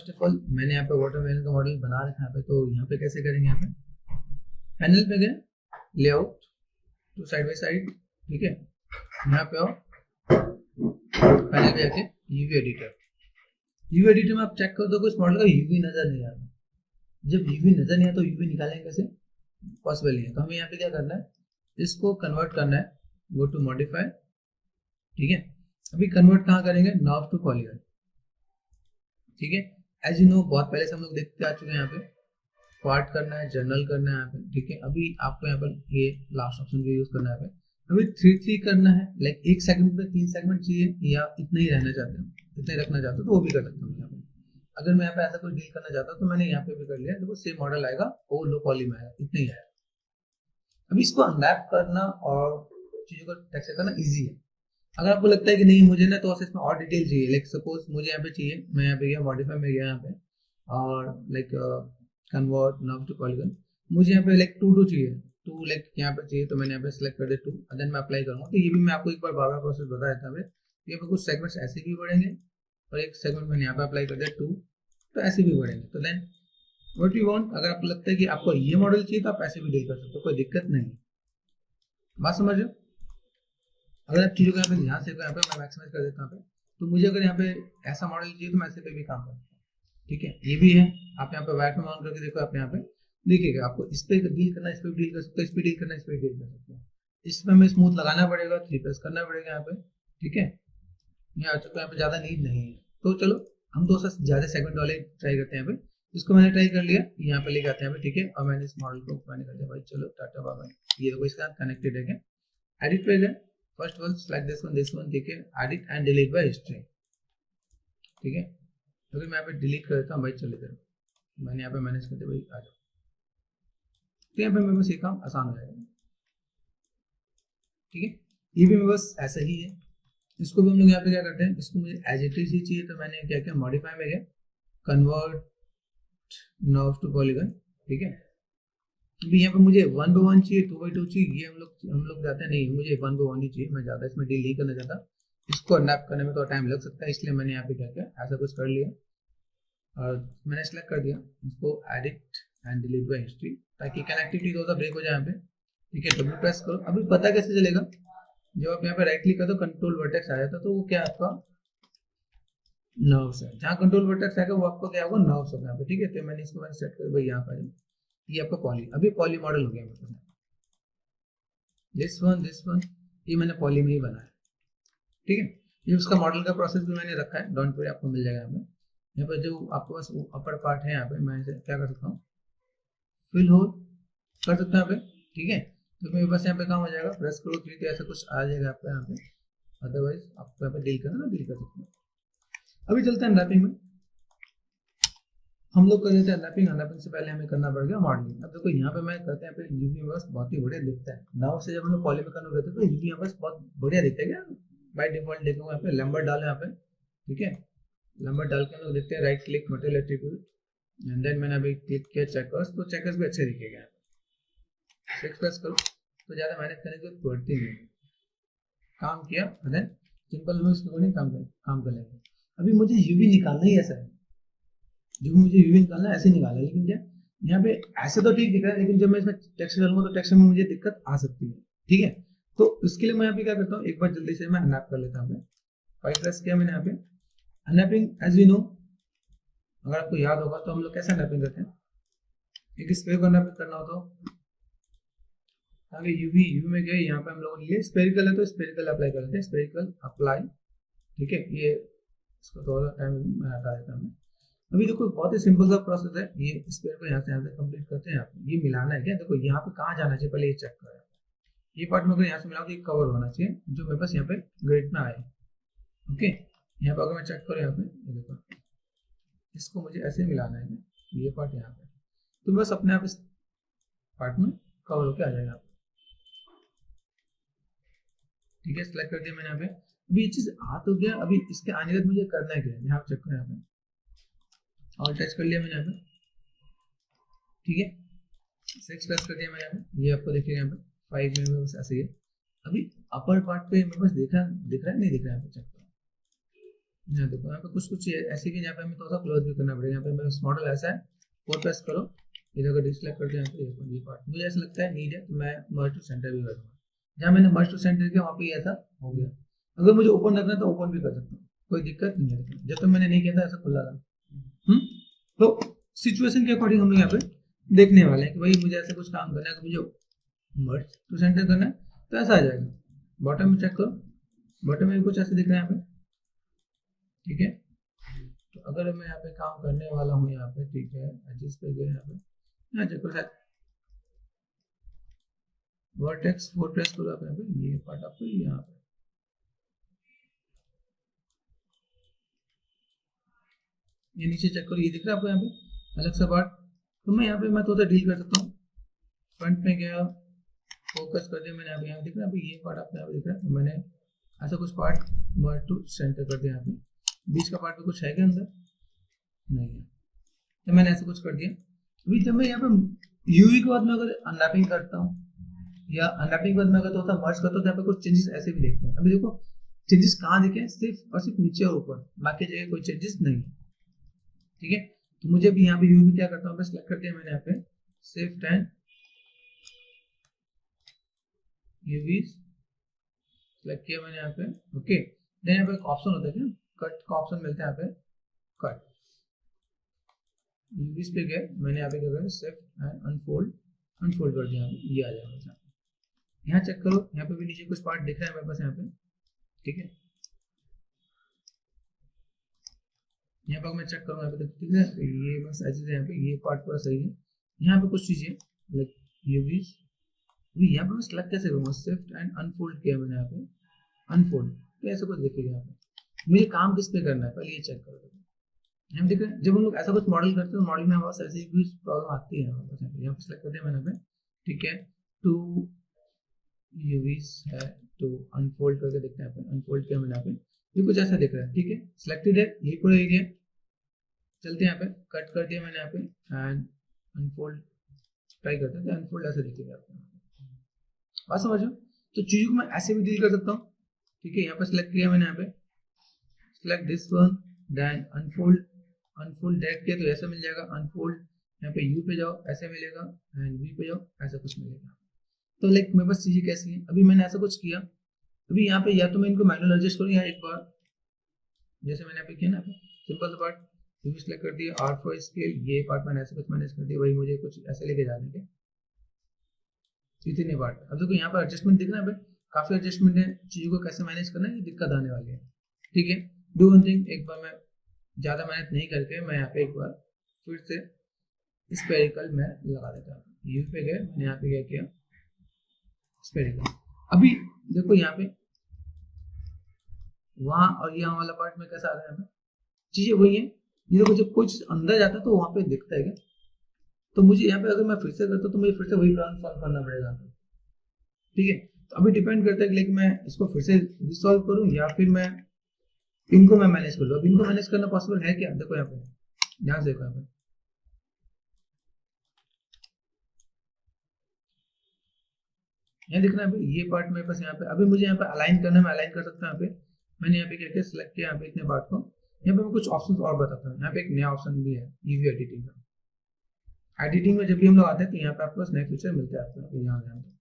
First of all मैंने यहाँ पे वाटरमेलन का मॉडल बना रखा है यहाँ पे, तो यहाँ पे कैसे करेंगे, यहाँ पे पैनल पे गए, layout two side by side, ठीक है, यहाँ पे आओ पैनल पे आके यूवी एडिटर, यूवी एडिटर में आप चेक करो तो कुछ मॉडल का यूवी नजर नहीं आता। जब यूवी नजर नहीं आता तो यूवी निकालेंगे कैसे, पॉसिबल नहीं है। तो हमें यहाँ पे क्या करना है, इसको कन्वर्ट करना है, गो टू मॉडिफाई, ठीक है। अभी कन्वर्ट कहाँ करेंगे, नॉब टू पॉलीगन, ठीक है। एज यू नो बहुत पहले से हम लोग देखते आ चुके हैं, यहाँ पे पार्ट करना है, जर्नल करना है यहाँ पे, ठीक है। अभी आपको यहाँ पर ये लास्ट ऑप्शन को यूज करना है यहाँ पे। अभी 3 करना है, लाइक एक सेगमेंट में 3 सेगमेंट चाहिए या इतना ही रहना चाहते हैं, इतना ही रखना चाहते हो तो वो भी कर सकता हूँ यहाँ पे। अगर मैं यहाँ पे ऐसा कोई डील करना चाहता हूँ तो मैंने यहाँ पे भी कर लिया, देखो सेम मॉडल आएगा, वो लो पॉली में आएगा, इतना ही आएगा। अभी इसको अनरैप करना और चीजों को टेक्सचर करना इजी है। अगर आपको लगता है कि नहीं मुझे ना तो इसमें और डिटेल चाहिए, लाइक सपोज मुझे यहाँ पे चाहिए, मैं यहाँ पे गया मॉडिफाई में गया यहाँ पे और like convert NURBS to polygon, मुझे यहाँ पे लाइक 2 चाहिए, 2 लाइक यहाँ पे चाहिए, तो मैंने यहाँ पे सिलेक्ट कर दिया 2, देन मैं अप्लाई करूँगा। तो ये भी मैं आपको एक बार बार प्रोसेस बता देता हूँ। यहाँ पे कुछ सेगमेंट्स ऐसे भी बढ़ेंगे और एक सेगमेंट मैंने यहाँ पे अप्लाई कर दिया 2, तो ऐसे भी बढ़ेंगे। तो देन व्हाट यू वांट, अगर आपको लगता है कि आपको ये मॉडल चाहिए तो आप ऐसे भी डील कर सकते हो, कोई दिक्कत नहीं, बात समझ लो। अगर आप चीजों को यहाँ पे ध्यान से यहाँ पे मैं मैक्सिमाइज कर देता हूँ, तो मुझे अगर यहाँ पे ऐसा मॉडल चाहिए तो मैं ऐसे पे भी काम करता हूँ, ठीक है। ये भी है, आप यहाँ पे वाइट में ऑन करके देखो, आप यहाँ पे देखिएगा आपको इस पे डील करना, इस पे डील कर सकते हो, इस पे डील करना, इस पे डील कर सकते हो। इसमें हमें स्मूथ लगाना पड़ेगा, 3 प्रेस करना पड़ेगा यहाँ पे, ठीक है। यहाँ आ चुका, यहाँ पे ज्यादा नीड नहीं है, तो चलो हम तो ज्यादा सेगमेंट वाले ट्राई करते हैं यहाँ पे। इसको मैंने ट्राई कर लिया, यहाँ पे लेके आते हैं, ठीक है। और मैंने इस मॉडल को मैंने कर दिया भाई, चलो टाटा बाय, ये देखो इसके साथ कनेक्टेड है, एडिट पे गए, first one select this one, ठीक है, edit and delete by history, ठीक है। अगर मैं यहाँ पे डिलीट कर देता हूँ भाई, चले जाओ, मैंने यहाँ पे मैनेज कर दिया भाई, आ जाओ। तो यहाँ पे मेरे पास ये काम आसान हो जाएगा, ठीक है। ये भी मेरे बस ऐसा ही है। इसको भी हम लोग यहाँ पे क्या करते हैं, इसको मुझे एज इट इज ही चाहिए, तो मैंने क्या किया, मॉडिफाई में गया, कन्वर्ट नॉब टू पॉलीगन, ठीक है। अभी यहाँ पे मुझे 1/1 चाहिए, 2/2 चाहिए, ये हम लोग जाते हैं नहीं, मुझे 1/1 ही चाहिए, मैं ज्यादा इसमें डील नहीं करना चाहता, इसको नैप करने में तो टाइम लग सकता है, इसलिए मैंने यहाँ पे क्या किया, ऐसा कुछ कर लिया और मैंने सेलेक्ट कर दिया इसको, edit and delete by history, ताकि कनेक्टिविटी थोड़ा ब्रेक हो जाए यहाँ पे, ठीक है। डब्ल्यू प्रेस करो। अभी पता कैसे चलेगा, जब आप यहाँ पे राइट क्लिक कर दो, कंट्रोल वर्टेक्स आ जाता है, तो वो क्या आपका नर्व्स है, जहाँ कंट्रोल वर्टेक्स आएगा वो आपको क्या होगा, नर्व्स होगा यहाँ पे, ठीक है। तो मैंने इसको सेट कर भाई, यहाँ पर ये आपका पॉली, अभी पॉली मॉडल हो गया मतलब, दिस वन ये मैंने पॉली में ही बनाया, ठीक है। ये उसका मॉडल का प्रोसेस भी मैंने रखा है, डोंट वरी, आपको मिल जाएगा यहाँ पे जो आपके पास अपर पार्ट है, यहाँ पे मैं इसे क्या कर सकता हूँ, फिल होल कर सकता हूँ यहाँ पे, ठीक है। तो मेरे पास यहाँ पे काम हो जाएगा, प्रेस करो 3 तो ऐसा कुछ आ जाएगा आपको यहाँ पे, अदरवाइज आपको यहाँ पे डील करना ना, डील कर सकते हैं। अभी चलते हैं अनरैपिंग में, हम लोग कर देते हैं अनरैपिंग, अनरैपिंग से पहले हमें करना पड़ेगा मॉडलिंग। अब देखो यहाँ पे मैं करते हैं पे यूवी में बस बहुत ही बढ़िया दिखता है, नाउ से जब हम लोग पॉली में कन्वर्ट करते हैं तो यूवी यहाँ बस बहुत बढ़िया दिखता है, क्या बाय डिफॉल्ट देखो यहाँ पे लंबर डाल यहाँ पे, ठीक है। लंबर डाल के हम लोग देखते हैं, right click material attribute, and then मैंने अभी क्लिक किया चेकर्स, तो चेकर्स भी अच्छे दिखेगा। 6 प्रेस करो तो ज्यादा मेहनत करने की जरूरत पड़ती नहीं, काम किया देन सिंपल में उसके अकॉर्डिंग काम कर लेंगे। अभी मुझे यूवी निकालना ही ऐसा है, जो मुझे यूवी निकालना है ऐसे निकाला है, लेकिन क्या यहाँ पे ऐसे तो ठीक दिख रहा है, लेकिन जब मैं इसमें टेक्स्ट डालूंगा तो टेक्स्ट में मुझे दिक्कत आ सकती है, ठीक है। तो इसके लिए मैं यहाँ पे क्या करता हूँ, एक बार जल्दी से मैं अनरैप कर लेता हूँ। 5 प्रेस किया मैंने यहाँ पे, अनरैपिंग एज यू नो, अगर आपको याद होगा तो हम लोग कैसे अनरैपिंग करते हैं, एक स्पेयर को अनरैप करना हो तो आगे यूवी में गए, यहाँ पे हम लोगों ने लिए स्पेरिकल है तो स्पेरिकल अप्लाई कर लेते हैं, स्पेरिकल अप्लाई, ठीक है। ये इसको थोड़ा टाइम में हटा देता हूँ। अभी देखो बहुत ही सिंपल सा प्रोसेस है, ये स्पेयर को यहाँ से कंप्लीट करते हैं, ये मिलाना है क्या, देखो यहाँ पे कहाँ जाना चाहिए पहले ये चेक करो, ये पार्ट में अगर यहाँ से मिलाओ तो ये कवर होना चाहिए, जो मेरे पास यहाँ पे ग्रिड में आए, ओके। यहाँ पे अगर मैं चेक करूँ, यहाँ पे ये देखो इसको मुझे ऐसे मिलाना है, ये पार्ट यहाँ पे, तो बस अपने आप इस पार्ट में कवर होके आ जाएगा, ठीक है। सेलेक्ट कर दिया मैंने यहाँ पे, अभी ये चीज आ तो गया, अभी इसके आने के बाद मुझे करना क्या है, यहाँ चेक करो, यहाँ पे ऑल टच कर लिया मैंने यहाँ पे, ठीक है। 6 प्रेस कर दिया मैंने यहाँ पे, ये आपको देखिएगा यहाँ पे 5 में बस ऐसे ही है। अभी अपर पार्ट पे मेरे पास दिख रहा है नहीं दिख रहा है, चेक करो, यहाँ देखो यहाँ पे कुछ ऐसी भी, यहाँ पे हमें थोड़ा सा क्लोज भी करना पड़ेगा। यहाँ पे मैं मॉडल ऐसा है, 4 प्रेस करो, इधर को डिस्प्ले कर दो, यहाँ पे ये पार्ट मुझे ऐसा लगता है नीड है, तो मैं मर्ज टू सेंटर भी कर दूंगा। जहाँ मैंने मर्ज टू सेंटर किया वहाँ पे ऐसा हो गया। अगर मुझे ओपन रखना है तो ओपन भी कर सकता हूँ, कोई दिक्कत नहीं है। जब तक मैंने नहीं किया था ऐसा खुला था। तो सिचुएशन के अकॉर्डिंग हम लोग यहाँ पे देखने वाले हैं कि भाई मुझे ऐसे कुछ काम करना है, मुझे मर्ज टू सेंटर करना है तो ऐसा आ जाएगा। बॉटम में चेक करो, बॉटम में कुछ ऐसे दिख रहा है यहाँ पे, ठीक है। तो अगर मैं यहाँ पे काम करने वाला हूँ यहाँ पे, ठीक है, एडजस्ट पे गए यहाँ पे, यहाँ चेक करो, वर्टेक्स 4 प्रेस करो आप यहाँ पे, ये पार्ट आपको यहाँ पे, ये नीचे चेक करो, ये दिख रहा है आपको यहाँ पे अलग सा पार्ट। तो मैं यहाँ पे मैं थोड़ा डील कर सकता हूँ। फ्रंट में गया, फोकस कर दिया मैंने, यहाँ दिख रहा है ये पार्ट आपको यहाँ पे दिख रहा है। तो मैंने ऐसा कुछ पार्ट मर्ज टू सेंटर कर दिया। यहाँ पे बीच का पार्ट में कुछ है क्या अंदर, नहीं है, तो मैंने ऐसा कुछ कर दिया। अभी जब मैं यहाँ पे यूवी के बाद में अगर अनरैपिंग करता हूँ या अनरैपिंग के बाद में अगर थोड़ा सा मर्ज करता हूँ तो यहाँ पे कुछ चेंजेस ऐसे भी देखते हैं। अभी देखो चेंजेस कहाँ दिखे, सिर्फ और सिर्फ नीचे और ऊपर, बाकी जगह कोई चेंजेस नहीं है, ठीक है। तो मुझे भी यहाँ पे यूवी क्या करता हूँ, सिलेक्ट कर दिया मैंने यहाँ पे शिफ्ट एंड यूवी सिलेक्ट किया मैंने यहाँ पे, ओके। देन यहाँ पे एक ऑप्शन होता है क्या, कट का ऑप्शन मिलता है यहाँ पे, कट यूवीज पे गए, मैंने यहाँ पे क्या करा, शिफ्ट एंड अनफोल्ड कर दिया, ये आ जाएगा। यहाँ चेक करो, यहाँ पे भी नीचे कुछ पार्ट दिख रहा है मेरे पास यहाँ पे, ठीक है। यहाँ पर मैं चेक करूँगा यहाँ पे, ठीक है, ये बस ऐसे यहाँ पे ये पार्ट पूरा सही है। यहाँ पे कुछ चीजें लाइक यूवीज, यहाँ पे मैं सिलेक्ट कैसे करूँगा, शिफ्ट एंड अनफोल्ड किया मैंने यहाँ पे, अनफोल्ड, तो ऐसा कुछ दिखेगा यहाँ पे। मुझे काम किस पे करना है पहले ये चेक करो। यहाँ देख रहे हैं, जब हम लोग ऐसा कुछ मॉडल करते हैं तो मॉडल में हमारे ऐसी भी प्रॉब्लम आती है। यहाँ पे सिलेक्ट करते हैं मैंने पे, ठीक है, टू यूवीज है, तो अनफोल्ड करके देखते हैं, अनफोल्ड किया मैंने यहाँ पे, ये कुछ ऐसा दिख रहा है, ठीक है, सिलेक्टेड है ये पूरा एरिया। चलते हैं यहाँ पे, कट कर दिया मैंने यहाँ पे एंड अनफोल्ड ट्राई करते हैं, अनफोल्ड ऐसे दिखेगा आपको, बात समझो। तो चीजों को मैं ऐसे भी डील कर सकता हूँ, ठीक है। यहाँ पे सिलेक्ट किया मैंने, यहाँ पे select this one, then unfold direct किया तो ऐसा मिल जाएगा, अनफोल्ड यहाँ पे यू पे जाओ ऐसे मिलेगा, एंड वी पे जाओ ऐसा कुछ मिलेगा। तो लाइक मेरे पास चीजें कैसी हैं, अभी मैंने ऐसा कुछ किया, अभी यहाँ पे या तो मैं इनको मैनुअल एडजस्ट करूँ या एक बार जैसे मैंने यहाँ पे किया ना, सिंपल सा पार्ट यूवी सेलेक्ट कर दिया, R4 स्केल, ये पार्ट मैंने ऐसे कुछ मैनेज कर दिया, वही मुझे कुछ ऐसे लेके जाने के इतने पार्ट। अब देखो यहाँ पर एडजस्टमेंट दिख रहा है, काफी एडजस्टमेंट है, चीजों को कैसे मैनेज करना है, दिक्कत आने वाली है, ठीक है। डू वन थिंग, एक बार मैं ज्यादा मेहनत नहीं करके मैं यहाँ पे एक बार फिर से स्पेरिकल में लगा देता हूँ। यू पे गए, मैंने यहाँ पे क्या किया, स्पेरिकल। अभी देखो यहाँ पे वहां और यहाँ वाला पार्ट में कैसा आ रहा है, चीजें वही है। ये देखो जब कुछ अंदर जाता है तो वहां पे दिखता है क्या, तो मुझे यहाँ पे अगर मैं फिर से करता हूँ तो मुझे फिर से वही प्रॉब्लम सॉल्व करना पड़ेगा, ठीक है। तो अभी डिपेंड करता है कि मैं इसको फिर से रिसॉल्व करूँ या फिर मैं इनको मैं मैनेज कर लूँ। अब इनको मैनेज करना पॉसिबल है क्या, देखो यहाँ पे, ध्यान से देखो यहाँ पे, यहाँ दिख रहा है ये पार्ट मेरे पास यहाँ पे। अभी मुझे यहाँ पे अलाइन करना है, मैं अलाइन कर सकता हूँ। यहाँ पे मैंने यहाँ पे क्या किया, सिलेक्ट किया यहाँ पे इतने पार्ट को। यहाँ पे मैं कुछ ऑप्शंस और बताता हूँ, यहाँ पे एक नया ऑप्शन भी है ईवी एडिटिंग का। एडिटिंग में जब भी हम लोग आते हैं तो यहाँ पे आपको नए फीचर मिलते हैं आपको,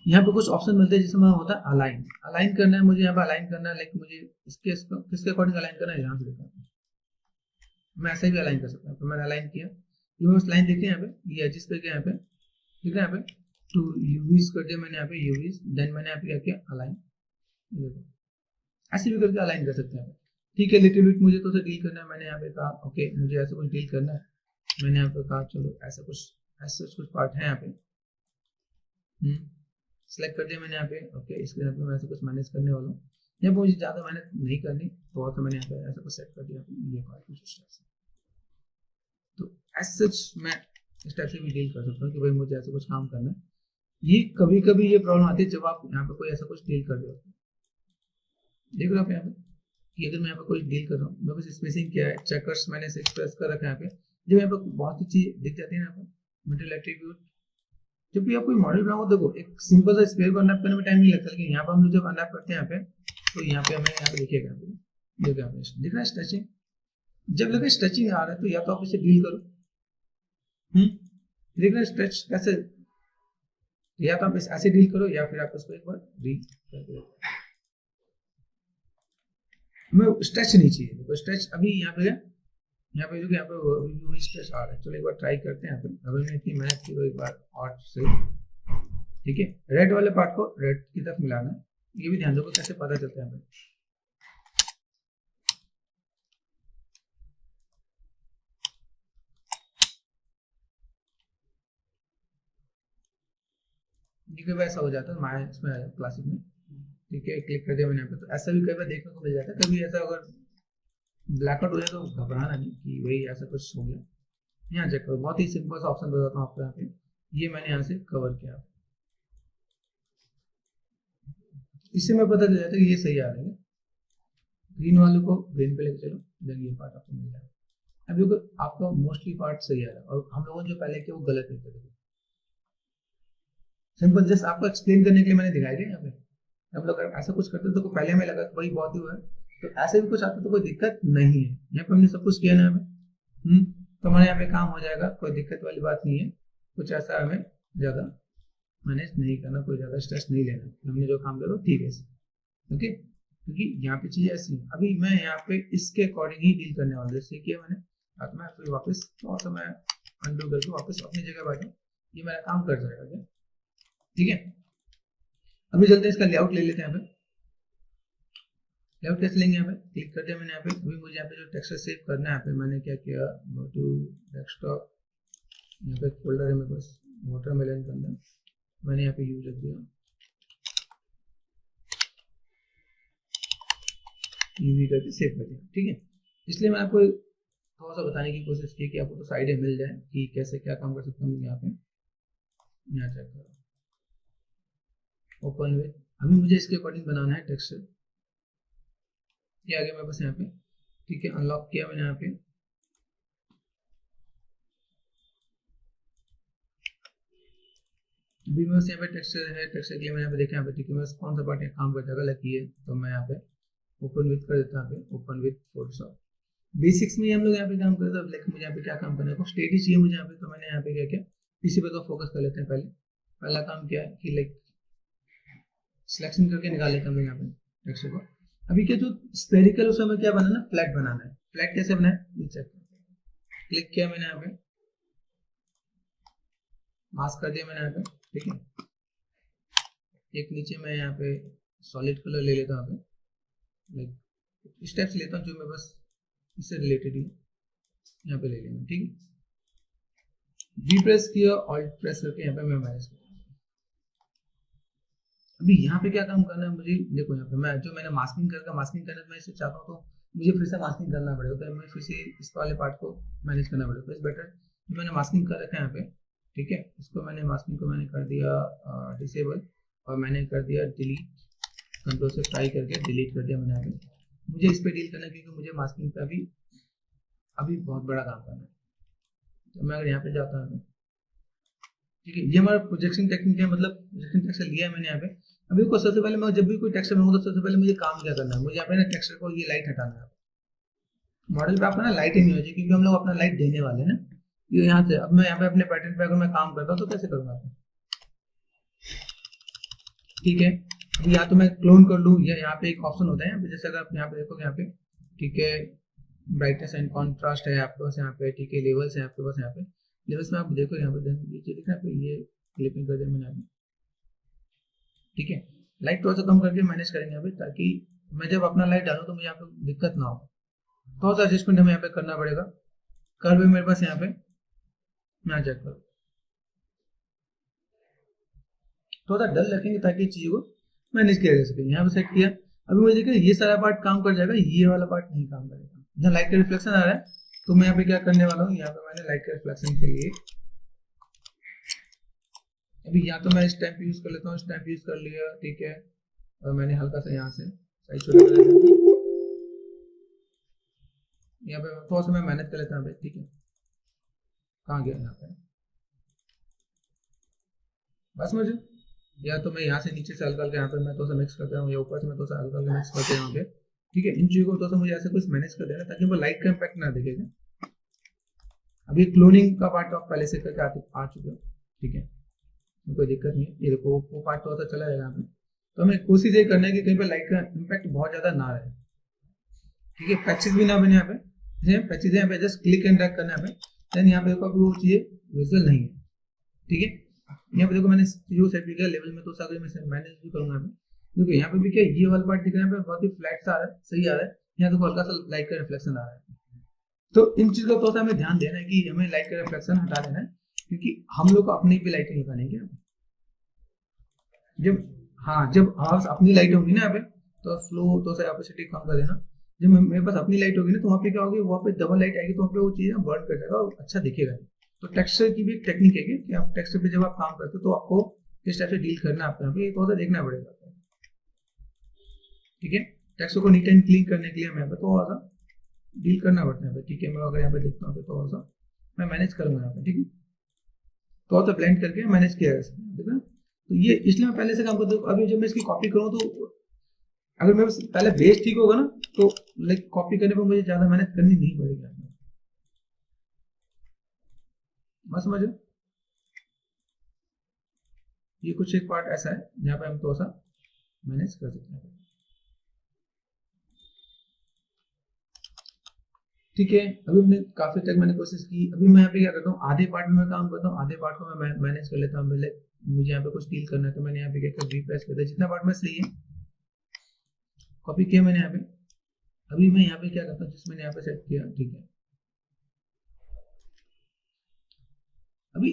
यहाँ पे कुछ ऑप्शन मिलते हैं जिसमें होता है अलाइन करना है मुझे, यहाँ पे अलाइन करना है, लेकिन मुझे किसके अकॉर्डिंग अलाइन करना है, यहाँ से देखा मैं ऐसे भी अलाइन कर सकता हूँ। तो मैंने अलाइन किया, ये बस लाइन देखिए यहाँ पे, ये एडजस्ट करके यहाँ पे ठीक है, यहाँ पे टू यूवीज कर दिया मैंने यहाँ पे यूवीज, देन मैंने यहाँ पे क्या किया, अलाइन। ऐसे भी करके अलाइन कर सकते हैं, ठीक है। लिटिल बिट मुझे तो डील करना है, मैंने यहाँ पे कहा ओके मुझे ऐसा कुछ डील करना है, मैंने यहाँ पे कहा चलो ऐसा कुछ पार्ट है यहाँ पे, सिलेक्ट कर दिया मैंने यहाँ पे, ओके। इसके यहाँ पे मैं ऐसा कुछ मैनेज करने वाला हूँ, यहाँ पे मुझे ज़्यादा मेहनत नहीं करनी, तो और मैंने यहाँ पे ऐसा कुछ सेट कर दिया ये पार्ट कुछ इस टाइप से। तो एज सच मैं इस टाइप से भी डील कर सकता हूँ कि भाई मुझे ऐसा कुछ काम करना है। ये कभी कभी ये प्रॉब्लम आती है जब आप यहाँ पे कोई ऐसा कुछ डील कर रहे हो, देख रहे हो आप यहाँ पे कि अगर मैं यहाँ पे कोई डील कर रहा हूँ, मेरे पास स्पेसिंग क्या है, चेकर्स मैंने एक्सप्रेस कर रखा है यहाँ पे, जब यहाँ पे बहुत सी चीज दिख जाती है यहाँ पे, मटेरियल एट्रीब्यूट, जब भी आप कोई मॉडल बनाओ देखो एक सिंपल सा स्क्वायर को अनरैप करने में टाइम नहीं लगता, लेकिन यहाँ पे हम लोग जब अनरैप करते हैं यहाँ पे, तो यहाँ पे हमें यहाँ पे देखिएगा देखो यहाँ पे दिख रहा है स्ट्रेचिंग। जब लगे स्ट्रेचिंग आ रहा है तो या तो आप इसे डील करो, दिख रहा है स्ट्रेच कैसे, या तो आप ऐसे डील करो या फिर आप इसको एक बार री हमें स्ट्रेच नहीं चाहिए। देखो स्ट्रेच अभी यहाँ पे देखो यहाँ पे वही स्ट्रेच आ रहा है। चलो एक बार ट्राई करते हैं। यहाँ पे अभी मैं इतनी मेहनत की तो एक बार और से, ठीक है, रेड वाले पार्ट को रेड की तरफ मिलाना है। ये भी ध्यान दो कैसे पता चलता है हमें। कई बार ऐसा हो जाता है हमारे इसमें क्लासिक में, ठीक है, क्लिक कर दिया मैंने यहाँ पे, तो ऐसा भी कई बार देखने को मिल जाता है। कभी ऐसा अगर ब्लैकआउट हो जाए तो घबराना नहीं कि वही ऐसा कुछ हो गया। यहाँ चेक करो, बहुत ही सिंपल सा ऑप्शन बताता हूँ आपको। यहाँ पे ये मैंने यहाँ से कवर किया, इससे मैं पता चल जाता है कि ये सही आ रहा है। ग्रीन वाले को ग्रीन पे लेके चलो, देन ये पार्ट आपको मिल जाएगा। अब देखो आपका मोस्टली पार्ट सही आ रहा है और हम लोगों ने जो पहले किया वो गलत नहीं था। सिंपल जस्ट आपको एक्सप्लेन करने के लिए मैंने दिखाया था। यहाँ पे हम लोग ऐसा कुछ करते तो पहले में लगा वही बहुत ही हुआ है, तो ऐसे भी कुछ आता तो कोई दिक्कत नहीं है। यहाँ पे हमने सब कुछ किया ना हमें, तो हमारे यहाँ पे काम हो जाएगा, कोई दिक्कत वाली बात नहीं है। कुछ ऐसा हमें ज्यादा मैनेज नहीं करना, कोई ज्यादा स्ट्रेस नहीं लेना, हमने जो काम करो ठीक है। ओके, क्योंकि यहाँ पे चीज ऐसी है। अभी मैं यहाँ पे इसके अकॉर्डिंग ही डील करने वाला, जैसे किया मैंने, अब मैं फिर वापस तो मैं अंडू करके वापस अपनी जगह बैठा, ये मेरा काम कर जाएगा क्या, ठीक है। अभी चलते हैं इसका लेआउट ले लेते हैं। यहाँ पे लेआउट कैसे लेंगे, यहाँ पे क्लिक कर दिया मैंने। यहाँ पे अभी मुझे यहाँ पे जो टेक्सचर सेव करना है, यहाँ पे मैंने क्या किया, गो टू डेस्कटॉप, यहाँ पे फोल्डर है मेरे पास वाटरमेलन के अंदर, मैंने यहाँ पे यूज रख दिया, यूवी करके सेव कर दिया, ठीक है। इसलिए मैं आपको थोड़ा सा बताने की कोशिश की कि आपको तो आइडिया मिल जाए कि कैसे क्या काम कर सकता हूँ। यहाँ पे यहाँ चेक करो, ओपन विथ, अभी मुझे इसके अकॉर्डिंग बनाना है टेक्सचर। ये आ गया मेरे पास यहाँ पे, ठीक है, अनलॉक किया मैंने यहाँ पे। अभी मेरे पास यहाँ पे टेक्सचर है, टेक्सचर के लिए मैंने यहाँ पे देखा यहाँ पे, ठीक है, मेरे कौन सा पार्ट काम कर जाएगा लकी है, तो मैं यहाँ पे ओपन विथ कर देता हूँ, ओपन विथ फोटोशॉप। बेसिक्स में हम लोग यहाँ पे काम करते हैं, लेकिन मुझे यहाँ पे क्या काम करना है, स्टेडी चाहिए मुझे यहाँ पे, तो मैंने यहाँ पे क्या किया, इसी पे तो फोकस कर लेते हैं। पहला काम क्या है कि लाइक सिलेक्शन करके निकाल लेते हैं यहाँ पे टेक्सचर को। अभी क्या जो स्फेरिकल उसमें हमें क्या बनाना है, फ्लैट बनाना है। फ्लैट कैसे बनाए, नीचे क्लिक किया मैंने यहाँ पे, मास्क कर दिया मैंने यहाँ पे, ठीक है। एक नीचे मैं यहाँ पे सॉलिड कलर ले लेता हूँ, यहाँ पे लाइक इस टाइप से लेता हूँ जो मैं बस इससे रिलेटेड ही यहाँ पे ले लेंगे, ठीक है। वी प्रेस किया, ऑल्ट प्रेस करके यहाँ पे मैं मैनेज करता हूँ। अभी यहाँ पे क्या काम करना है मुझे, देखो यहाँ पे मैंने मास्किंग करके मास्किंग करना, मैं इसे चाहता हूँ तो मुझे फिर से मास्किंग करना पड़ेगा, तो मैं फिर से इस वाले पार्ट को मैनेज करना पड़ेगा। तो इस बेटर मैंने मास्किंग कर रखा है यहाँ पे, ठीक है। इसको मैंने मास्किंग को मैंने कर दिया डिसेबल, और मैंने कर दिया डिलीट, कंट्रोल से ट्राई करके डिलीट कर दिया मैंने यहाँ पे। मुझे इस पर डील करना है क्योंकि मुझे मास्किंग का अभी बहुत बड़ा काम करना है। तो मैं अगर यहाँ पे जाता हूँ, ठीक है, ये हमारा प्रोजेक्शन टेक्निक है, मतलब प्रोजेक्शन टेक्सचर लिया है मैंने यहाँ पे। अभी को सबसे पहले मैं जब भी कोई टेक्सचर बनाऊंगा तो सबसे पहले मुझे काम क्या करना है, मुझे यहाँ पे ना टेक्सचर को ये लाइट हटाना है। मॉडल पे आपका ना लाइट ही नहीं हो जाए, क्योंकि हम लोग अपना लाइट देने वाले हैं ना। ये यहाँ से अब मैं यहाँ पे अपने पैटर्न पे अगर मैं काम करता हूँ तो कैसे करूँगा, ठीक है। अभी या तो मैं क्लोन कर लूँ, या यहाँ पे एक ऑप्शन होता है जैसे अगर आप यहाँ पे देखोगे यहाँ पे, ठीक है, ब्राइटनेस एंड कॉन्ट्रास्ट है आपके पास यहाँ पे, ठीक है, लेवल्स है आपके पास यहाँ पे। लेवल्स में आप देखो यहाँ पे ये दिख रहा है, ये क्लिपिंग कर दिया मैंने यहाँ पे, ठीक है। लाइट थोड़ा सा कम करके मैनेज करेंगे यहाँ पे, ताकि मैं जब अपना लाइट डालूँ तो मुझे यहाँ पे दिक्कत ना हो। थोड़ा सा एडजस्टमेंट हमें यहाँ पे करना पड़ेगा। कर्व मेरे पास यहाँ पे, मैं चेक करूँ, थोड़ा डल रखेंगे ताकि चीज़ को मैनेज किया जा सके। यहाँ पे सेट किया, अभी मुझे देखिए ये सारा पार्ट काम कर जाएगा, ये वाला पार्ट नहीं काम करेगा। जहाँ लाइट का रिफ्लेक्शन आ रहा है तो मैं यहाँ पे क्या करने वाला हूँ, यहाँ पे मैंने लाइट के रिफ्लेक्शन के लिए अभी या तो मैं स्टैम्प यूज कर लेता हूँ, स्टैम्प यूज कर लिया, ठीक है, और मैंने हल्का सा यहाँ से साइज छोटा कर लेता हूँ, यहाँ पे थोड़ा सा मैं मेहनत कर लेता हूँ, ठीक है। कहाँ गया यहाँ पे, बस मुझे या तो मैं यहाँ से नीचे से हल्का हल्का यहाँ पे मैं थोड़ा सा मिक्स करता हूँ, या ऊपर से मैं थोड़ा सा हल्का हल्का मिक्स करके यहाँ पे ठीक है। इन चीजों को तो मुझे ऐसे कुछ मैनेज कर देना ताकि वो लाइट का इम्पैक्ट ना दिखेगा। अभी क्लोनिंग का पार्ट आप पहले से करके आ चुके हो, ठीक है, कोई दिक्कत नहीं है। ये देखो वो पार्ट तो चला जाएगा यहाँ पे। तो हमें कोशिश ये करना है कि कहीं पर लाइट का इम्पैक्ट बहुत ज्यादा ना रहे, ठीक है। पैचेस भी ना बने यहाँ पे, पैचेस यहाँ पे जस्ट क्लिक एंड ड्रैग करना है यहाँ पे। देन यहाँ पे देखो अभी वो चीजें विजुअल नहीं है, ठीक है। यहाँ पे देखो मैंने चीजों सेट भी किया लेवल में, तो सारे मैं मैनेज भी करूंगा यहाँ पे। देखो यहाँ पे भी क्या ये वाला पार्ट दिख रहा है, यहाँ पे बहुत ही फ्लैट सा आ रहा है, सही आ रहा है। यहाँ देखो हल्का सा लाइट का रिफ्लेक्शन आ रहा है। तो इन चीजों का तो हमें ध्यान देना है कि हमें लाइट का रिफ्लेक्शन हटा देना है, क्योंकि हम लोग को अपनी भी लाइटिंग लगानी है। जब अपनी लाइट होगी ना यहाँ पे, तो फ्लो तो से ऑपोसिटी कम कर देना। जब मेरे पास अपनी लाइट होगी ना, तो वहाँ पे क्या होगी, वहाँ पे डबल लाइट आएगी, तो वहाँ पे वो चीज बर्न कर जाएगा और अच्छा दिखेगा। तो टेक्सचर की भी एक टेक्निक है कि आप टेक्सचर पे जब आप काम करते हो तो आपको किस टाइप से डील करना है आपको यहाँ पे थोड़ा सा देखना पड़ेगा, ठीक है। टेक्सचर को नीट एंड क्लीन करने के लिए हमें यहाँ पे थोड़ा सा डील करना पड़ता है, ठीक है। मैं अगर यहाँ पे देखता हूँ थोड़ा सा मैं मैनेज करूंगा यहाँ पे, ठीक है। थोड़ा सा ब्लेंड करके मैनेज किया है, ठीक है। तो ये इसलिए मैं पहले से काम करता हूँ। अभी जब मैं इसकी कॉपी करूँ तो अगर मेरे पहले बेस ठीक होगा ना, तो लाइक कॉपी करने पर मुझे ज्यादा मेहनत करनी नहीं पड़ेगी। मत समझो, ये कुछ एक पार्ट ऐसा है जहाँ पे हम थोड़ा सा मैनेज कर सकते हैं, ठीक है। अभी हमने काफी तक मैंने कोशिश की। अभी मैं यहाँ पे क्या करता हूँ, आधे पार्ट में मैं काम करता हूँ, आधे पार्ट को मैं मैनेज कर लेता हूँ। मुझे यहाँ पे कुछ डील करना है तो मैंने यहाँ पे क्या रिप्रेस कर दिया, जितना पार्ट में सही है कॉपी किया मैंने यहाँ पे। अभी मैं यहाँ पे क्या करता हूँ, जिस मैंने यहाँ पे सेट किया, ठीक है। अभी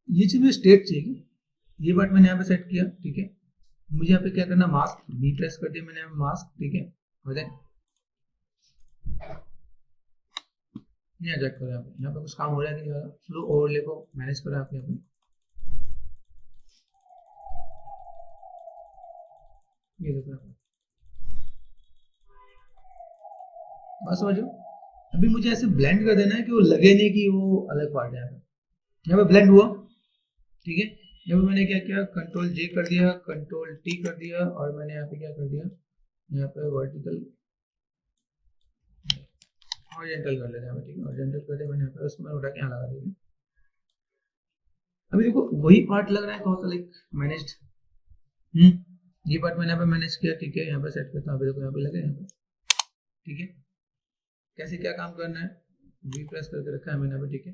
ये चीज में स्टेट चाहिए, ये पार्ट मैंने यहाँ पे सेट किया, ठीक है। मुझे यहाँ पे क्या करना, मास्क रिप्रेस कर दिया मैंने यहाँ पे मास्क, ठीक है। और देन यहाँ चेक करो, यहाँ पे कुछ काम हो रहा है कि फ्लो ओवरले को मैनेज करो आप यहाँ पे, ये देखो बस समझो। अभी मुझे ऐसे ब्लेंड कर देना है कि वो लगे नहीं कि वो अलग पार्ट है। यहाँ पे ब्लेंड हुआ, ठीक है। यहाँ पे मैंने क्या किया, कंट्रोल जे कर दिया, कंट्रोल टी कर दिया, और मैंने यहाँ पे क्या कर दिया, यहाँ पे वर्टिकल हॉरिजॉन्टल कर लेते हैं, ठीक है। हॉरिजॉन्टल कर दिया मैंने यहाँ पे, उसको मैं उठा के यहाँ लगा दिया। अभी देखो वही पार्ट लग रहा है कौन सा लाइक मैनेज्ड, ये पार्ट मैंने यहाँ पे मैनेज किया, ठीक है। यहाँ पे सेट करता हूँ, अभी देखो यहाँ पे लगे यहाँ पे, ठीक है। कैसे क्या काम करना है, वी प्रेस करके रखा है मैंने यहाँ पे, ठीक है।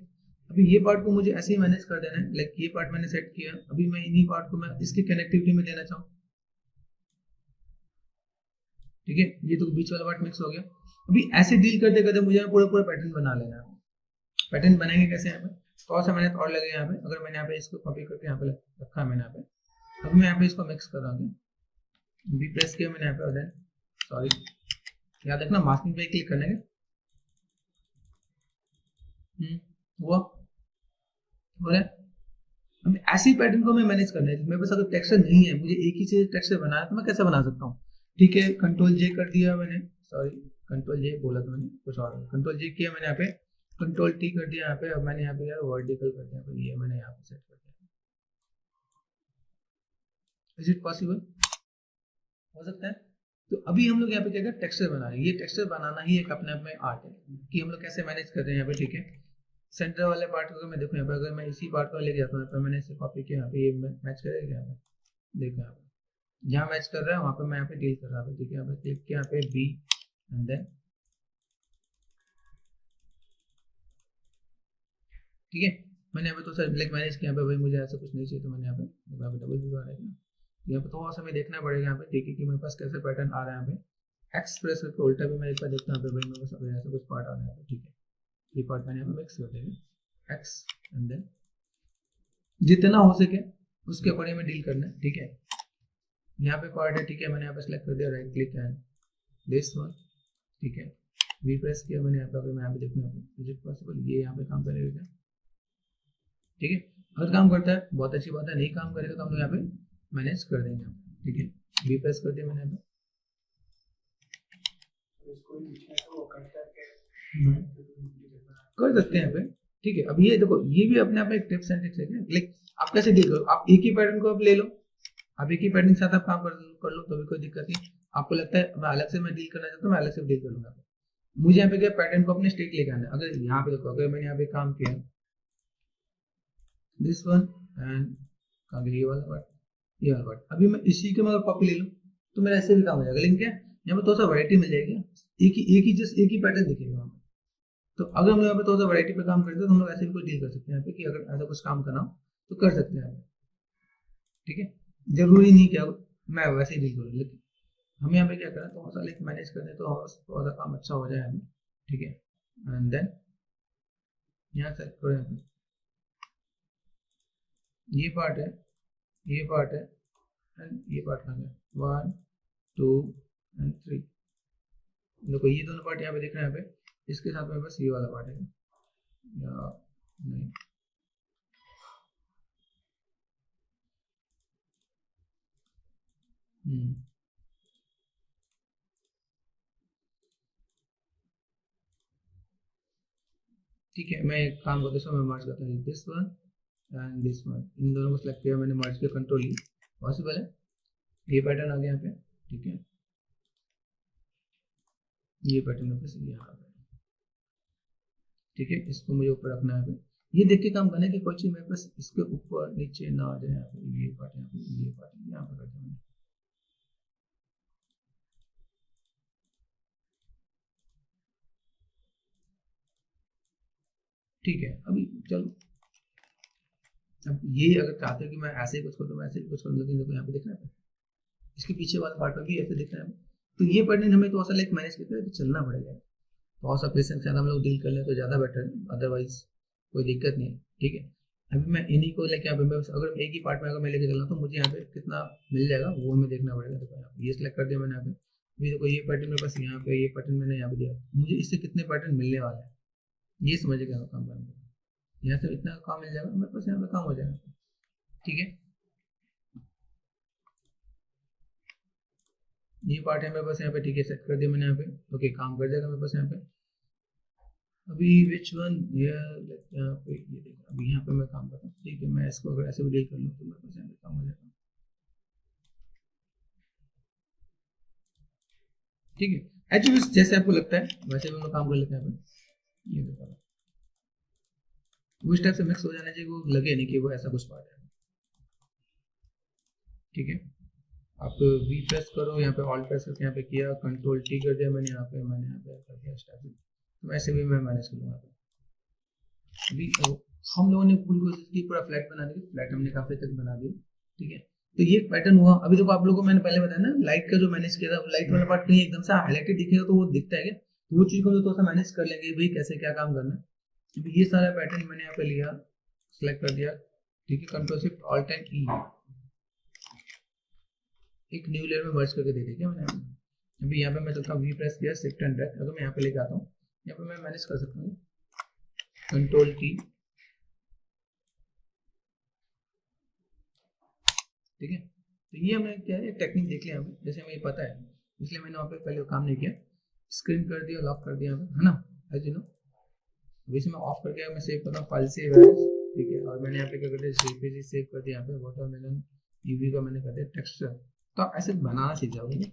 अभी ये पार्ट को मुझे ऐसे ही मैनेज कर देना है, लाइक ये पार्ट मैंने सेट किया। अभी मैं इन्हीं पार्ट को मैं इसकी कनेक्टिविटी में देना चाहूँ, ठीक है। ये तो बीच वाला पार्ट मिक्स हो गया। अभी ऐसे डील करते करते मुझे पूरा पैटर्न बना लेना है। पैटर्न बनाएंगे कैसे, यहाँ पे थोड़ा सा मैंने और लगे यहाँ पे। अगर मैंने यहाँ पे इसको कॉपी करके यहाँ पे रखा है मैंने यहाँ पे, अब मैं यहाँ पे इसको मिक्स कर रहा हूँ, बी प्रेस किया मैंने यहाँ पे, और सॉरी याद रखना मास्किंग पे क्लिक करने के हुआ हो रहा है। अब ऐसे ही पैटर्न को मैं मैनेज करना है। मेरे पास अगर टेक्सचर नहीं है, मुझे एक ही चीज टेक्सचर बनाना है, तो मैं कैसे बना सकता हूँ, ठीक है। कंट्रोल जे कर दिया मैंने, सॉरी कंट्रोल जे बोला था मैंने, कुछ और कंट्रोल जे किया मैंने यहाँ पे, कंट्रोल टी कर दिया यहाँ पे। अब मैंने यहाँ पे यार वर्टिकल कर दिया, ये मैंने यहाँ पे सेट कर दिया। इज इट पॉसिबल, हो सकता है। तो अभी हम लोग यहाँ पे क्या कर टेक्सचर बना रहे हैं। ये टेक्सचर बनाना ही एक अपने आप में आर्ट है कि हम लोग कैसे मैनेज कर रहे हैं यहाँ पे, ठीक है। सेंटर वाले पार्ट को मैं देखूँ यहाँ पे, अगर मैं इसी पार्ट को लेके जाता हूँ, तो मैंने इसे कॉपी किया, यहाँ पे ये मैच करेगा यहाँ पे, देखो यहाँ पे जहाँ मैच कर रहा है वहाँ पे मैं यहाँ पे डील कर रहा हूँ, ठीक है। यहाँ पे क्लिक किया, यहाँ पे बी एंड देन, ठीक है। मैंने यहाँ पे तो सर ब्लैक मैनेज किया, यहाँ पे भाई मुझे ऐसा कुछ नहीं चाहिए, तो मैंने यहाँ पे डबल भी आ रहा है, यहाँ पे थोड़ा सा हमें देखना पड़ेगा यहाँ पे, ठीक है, कि मेरे पास कैसे पैटर्न आ रहा है यहाँ पे। एक्स प्रेस करके उल्टा भी मैं एक बार देखता हूँ भाई मेरे पास ऐसा कुछ पार्ट आ रहा है, ठीक है। ये पार्ट मैंने यहाँ पे मिक्स कर देंगे, एक्स एंड देन जितना हो सके उसके अकॉर्डिंग में डील करना है, ठीक है। यहाँ पे पार्ट है, ठीक है, मैंने यहाँ पे सिलेक्ट कर दिया, right click and this one, ठीक है। वी प्रेस किया मैंने यहाँ पे, अगर मैं यहाँ पे देखूँ इज इट पॉसिबल, ये यहाँ पे काम करेगा क्या, ठीक है। अगर काम करता है बहुत अच्छी बात है, नहीं काम करेगा तो हम लोग यहाँ पे मैनेज कर देंगे, ठीक है। वी प्रेस कर दिया मैंने यहाँ पे, कर सकते हैं यहाँ पे, ठीक है। अब ये देखो ये भी अपने आप में एक टिप्स एंड ट्रिक्स है, लाइक आप कैसे डील करो, आप एक ही पैटर्न को आप ले लो, आप एक ही पैटर्न के साथ आप काम कर लो तो भी कोई दिक्कत नहीं। आपको लगता है मैं अलग से मैं डील करना चाहता हूँ, मैं अलग से डील कर लूंगा। मुझे यहाँ पे क्या पैटर्न को अपने स्टिक लेके आना है। अगर यहाँ पे देखो, अगर मैंने यहाँ पे काम किया दिस वन एंड ये वाला पार्ट, ये वाला पार्ट, अभी मैं इसी के मैं अगर कॉपी ले लूँ तो मेरा ऐसे भी काम हो जाएगा। लेकिन क्या यहाँ पे थोड़ा सा वैरायटी मिल जाएगी, एक ही पैटर्न दिखेगा वहाँ पे। तो अगर हम यहाँ पे थोड़ा सा वैरायटी पे काम करते हैं तो हम लोग ऐसे भी कुछ डील कर सकते हैं यहाँ पे, कि अगर ऐसा कुछ काम करना हो तो कर सकते हैं। ठीक है, जरूरी नहीं क्या मैं वैसे ही डील करूँ, लेकिन हमें यहाँ पे क्या करना है, थोड़ा सा लाइक मैनेज करने तो थोड़ा सा काम अच्छा हो जाए हमें। ठीक है, एंड देन यहाँ सेलेक्ट करो, यहाँ पे ये पार्ट है, ये पार्ट है एंड ये पार्ट कहाँ गया, 1 2 एंड 3। देखो ये दोनों पार्ट यहाँ पे दिख रहे हैं यहाँ पे, इसके साथ में बस ये वाला पार्ट है या नहीं। ठीक है, मैं एक काम करता हूँ, मैं मर्ज करता हूँ this one and this one, इन दोनों को सेलेक्ट किया मैंने, मर्ज किया, कंट्रोल ई, पॉसिबल है, ये पैटर्न आ गया यहाँ पे। ठीक है, ये पैटर्न बस यहाँ पे। ठीक है, इसको मुझे ऊपर रखना है, ये देख के काम करना है कि कोई चीज मेरे पास इसके ऊपर नीचे ना आ जाए। यहाँ पे ये पार्ट, यहाँ पे ये पार्ट, यहाँ पे कर दिया। ठीक है, अभी चलो, अब ये अगर चाहते हो कि मैं ऐसे ही कुछ करूँ तो मैं ऐसे ही कुछ करूँ, लेकिन देखो यहाँ पे दिख रहा है इसके पीछे वाला पार्ट में भी ऐसे दिख रहा है। तो ये पैटर्न हमें थोड़ा सा लाइक मैनेज करके चलना पड़ेगा, थोड़ा सा पेशेंस के साथ हम लोग डील कर लें तो ज़्यादा बेटर है, अदरवाइज कोई दिक्कत नहीं है। ठीक है, अभी मैं इन्हीं को लेके यहाँ पे अगर एक ही पार्ट में अगर मैं लेके चल रहा हूँ तो मुझे यहाँ पे कितना मिल जाएगा वो हमें देखना पड़ेगा। देखो यहाँ पे ये सिलेक्ट कर दिया मैंने, यहाँ पे अभी देखो ये पैटर्न मेरे पास यहाँ पे, ये पैटर्न मैंने यहाँ पे दिया, मुझे इससे कितने पैटर्न मिलने वाले हैं ये समझ के काम करना। यहाँ से इतना काम मिल जाएगा मेरे पास, यहाँ पे काम हो जाएगा। ठीक है, ये पार्ट है मेरे पास यहाँ पे। ठीक है, सेट कर दिया मैंने यहाँ पे, ओके काम कर जाएगा मेरे पास यहाँ पे। अभी विच वन यहाँ पे, ये देखो अभी यहाँ पे मैं काम कर रहा हूँ। ठीक है, मैं इसको अगर ऐसे भी डील कर लूँ तो मेरे पास यहाँ पे काम हो जाएगा। ठीक है, एच जैसे आपको लगता है वैसे भी हम लोग काम कर लेते हैं यहाँ पे। ये देखो वो इस टाइप से मिक्स हो जाना चाहिए, वो लगे नहीं कि वो ऐसा कुछ पार्ट है। ठीक है, आप वी प्रेस करो, यहाँ पे ऑल्ट प्रेस करके यहाँ पे किया, कंट्रोल टी कर दिया मैंने यहाँ पे, मैंने यहाँ पे कर दिया स्टार्ट। तो वैसे भी मैं मैनेज कर लूँगा। अभी हम लोगों ने पूरी कोशिश की पूरा फ्लैट बनाने की, फ्लैट हमने काफी तक बना दिया। ठीक है, तो ये पैटर्न हुआ। अभी देखो आप लोगों को मैंने पहले बताया ना, लाइट का जो मैनेज किया था, लाइट वाला पार्ट कहीं एकदम से हाईलाइटेड दिखेगा तो वो दिखता है क्या, वो चीज को थोड़ा सा मैनेज कर लेंगे भाई कैसे क्या काम करना है। ये सारा पैटर्न मैंने यहाँ पे लिया, सिलेक्ट कर दिया। ठीक है, कंट्रोल शिफ्ट ऑल्ट एंड ई, एक न्यू लेयर में मर्ज करके दे दिया क्या मैंने। अभी यहाँ पे मैं चलता हूँ, वी प्रेस किया, शिफ्ट एंड ड्रैग, अगर मैं यहाँ पे लेके आता हूँ यहाँ पे मैं मैनेज कर सकता हूँ, कंट्रोल टी। ठीक है, तो ये हमने क्या है टेक्निक देख लिया हमें, जैसे हमें ये पता है इसलिए मैंने वहाँ पे पहले काम नहीं किया, स्क्रीन कर दिया, लॉक कर दिया है ना, एज यू नो। अभी से मैं ऑफ करके मैं सेव करता हूँ, फाइल सेव है। ठीक है, और मैंने यहाँ पे क्या कर दिया, सेव कर दिया यहाँ पे, वाटरमेलन यूवी का मैंने कर दिया टेक्सचर। तो आप ऐसे बनाना सीख जाओगे।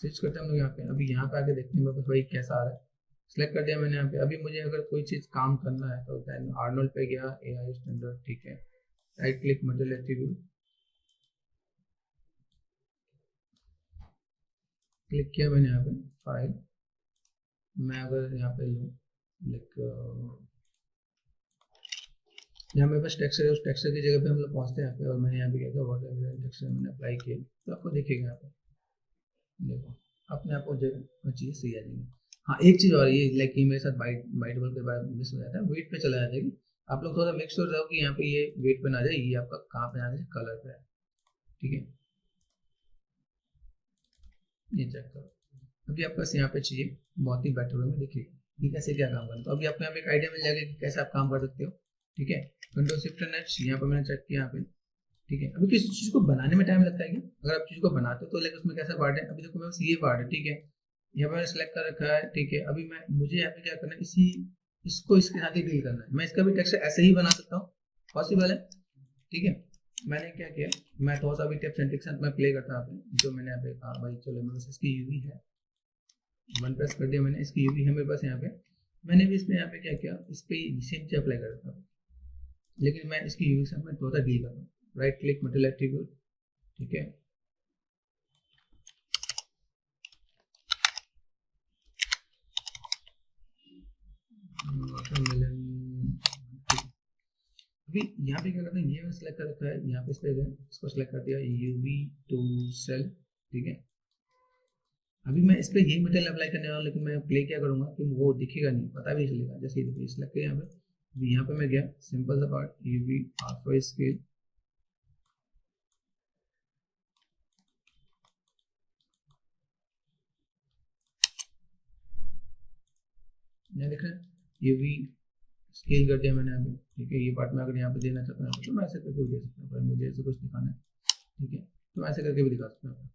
स्विच करते हैं हम लोग यहाँ पे, अभी यहाँ पे आके देखते हैं मेरे पास भाई कैसा आ रहा है। सिलेक्ट कर दिया मैंने यहाँ पे। अभी मुझे अगर कोई चीज काम करना है तो देन आर्नोल्ड पे गया, एआई स्टैंडर्ड। ठीक है, right click, material attribute, click किया मैंने यहाँ पे, फाइल, मैं अगर यहाँ पे लूँ लाइक यहाँ मेरे पास टेक्सचर है, उस टेक्सचर की जगह पे हम लोग पहुँचते हैं यहाँ पे, और मैंने यहाँ पे क्या किया, वाटर टेक्सचर मैंने अप्लाई किया तो आपको दिखेगा यहाँ पे, देखो अपने आप को चीज़ सही आ जाएगी। हाँ, एक चीज़ और, ये लाइक मेरे साथ वाइट बल्ब के बाद मिस हो जाता है, वेट पे चला जाता है। आप लोग थोड़ा मेक श्योर रहो कि यहाँ पे ये वेट पे ना जाए, ये आपका कहाँ पे आ जाए, कलर पे है। ठीक है, ये चेक करो, अभी आपका यहाँ पे चाहिए बहुत ही बेटर वे में दिखेगा कि कैसे क्या काम करना। तो अभी आपको यहाँ पे एक आइडिया मिल जाएगा कि कैसे आप काम कर सकते हो। ठीक है, कंट्रोल शिफ्ट एंड एच, यहाँ पे मैंने चेक किया यहाँ पे। ठीक है, अभी किसी चीज़ को बनाने में टाइम लगता है कि अगर आप चीज़ को बनाते हो तो लाइक उसमें कैसा पार्ट है, अभी देखो मेरे पास ये पार्ट है। ठीक है, यहाँ पे मैंने सेलेक्ट कर रखा है। ठीक है, अभी मुझे यहाँ पे क्या करना है, इसी इसको इसके साथ ही डील करना है। मैं इसका भी टेक्सचर ऐसे ही बना सकता हूँ, पॉसिबल है, ठीक है। मैंने क्या किया, मैं थोड़ा सा भी टिप्स एंड ट्रिक्स में प्ले करता हूँ, जो मैंने यहाँ पे कहा भाई चलो मेरे पास इसकी यूवी है, 1 प्रेस कर दिया मैंने, इसकी यूवी है मेरे पास यहाँ पे, मैंने भी इसमें यहाँ पे क्या किया, इस पे सेम चीज अप्लाई कर देता हूँ, लेकिन मैं इसकी यूवी के साथ में थोड़ा सा डील कर रहा हूँ। राइट क्लिक मटेरियल एट्रीब्यूट, ठीक है, अभी यहाँ पे क्या करते हैं, ये मैं सिलेक्ट कर रखा है, यहाँ पे इस पे गए, इसको सिलेक्ट कर दिया यूवी टू सेल, ठीक है। अभी मैं इस पे यही मटेरियल अप्लाई करने वाला, लेकिन मैं प्ले क्या करूंगा कि वो दिखेगा नहीं, पता भी नहीं चलेगा। जैसे ये सिलेक्ट किया यहाँ पे, अभी यहाँ पे मैं गया, सिंपल सा पार्ट यूवी आल्फा स्केल, यहाँ देख रहे हैं यूवी स्केल कर दिया मैंने अभी, ठीक है। ये पार्ट में अगर यहाँ पे देना चाहता हूँ तो मैं ऐसे करके भी दे सकता हूँ, भाई मुझे ऐसे कुछ दिखाना है, ठीक है, तो मैं ऐसे करके भी दिखा सकता हूँ,